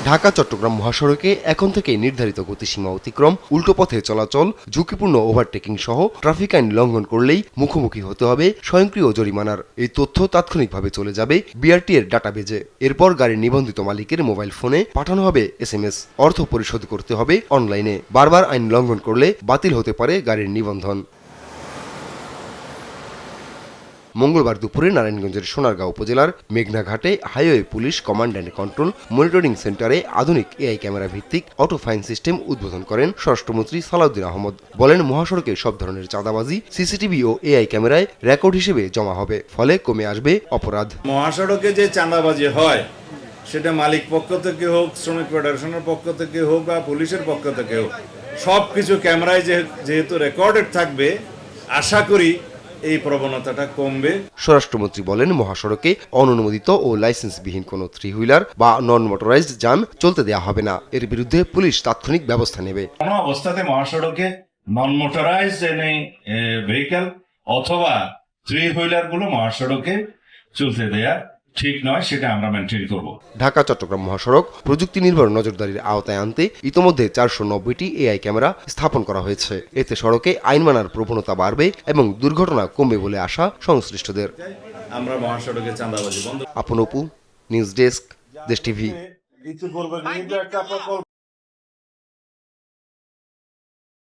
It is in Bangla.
ঢাকা চট্টগ্রাম মহাসড়কে এখন থেকে নির্ধারিত গতিসীমা অতিক্রম, উল্টো পথে চলাচল, ঝুঁকিপূর্ণ ওভারটেকিং সহ ট্রাফিক আইন লঙ্ঘন করলেই মুখোমুখি হতে হবে স্বয়ংক্রিয় জরিমানার। এই তথ্য তাৎক্ষণিকভাবে চলে যাবে বিআরটি এর ডাটাবেজে। এরপর গাড়ির নিবন্ধিত মালিকের মোবাইল ফোনে পাঠানো হবে SMS। অর্থ পরিশোধ করতে হবে অনলাইনে। বারবার আইন লঙ্ঘন করলে বাতিল হতে পারে গাড়ির নিবন্ধন। মঙ্গলবার দুপুরে নারায়ণগঞ্জের সোনারগাঁও উপজেলার মেঘনাঘাটে highway police command and control monitoring সেন্টারে আধুনিক AI ক্যামেরা ভিত্তিক অটো ফাইন সিস্টেম উদ্বোধন করেন স্বরাষ্ট্রমন্ত্রী সালাউদ্দিন আহমদ। বলেন, মহাসড়কে সব ধরনের চাঁদাবাজি সিসিটিভি ও AI ক্যামেরায় রেকর্ড হিসেবে জমা হবে, ফলে কমে আসবে অপরাধ। মহাসড়কে যে চাঁদাবাজি হয় সেটা মালিক পক্ষ থেকে হোক, শ্রমিক ফেডারেশনের পক্ষ থেকে হোক বা পুলিশের পক্ষ থেকে হোক, সবকিছু ক্যামেরায় যেহেতু রেকর্ডেড থাকবে, আশা করি এই প্রবণতাটা কমবে। স্বরাষ্ট্রমন্ত্রী বলেন, মহাসড়কে অননুমোদিত ও লাইসেন্সবিহীন কোনো 3 হুইলার বা নন মোটরাইজড যান চলতে দেওয়া হবে না। এর বিরুদ্ধে পুলিশ তাৎক্ষণিক ব্যবস্থা নেবে। কোনো অবস্থাতে মহাসড়কে নন মোটরাইজড এনি ভেহিকল অথবা 3 হুইলার গুলো মহাসড়কে চলতে দেয়া ঠিক নয়, সেটা আমরা মেনটেন করব। ঢাকা চট্টগ্রাম মহাসড়ক প্রযুক্তি নির্ভর নজরদারির আওতায় আনতে ইতোমধ্যে 490টি AI ক্যামেরা স্থাপন করা হয়েছে। এতে সড়কে আইন মানার প্রবণতা বাড়বে এবং দুর্ঘটনা কমবে বলে আশা সংশ্লিষ্টদের। আমরা মহাসড়কে চাঁদাবাজি বন্ধ। আপন অপু, নিউজ ডেস্ক, দেশ টিভি।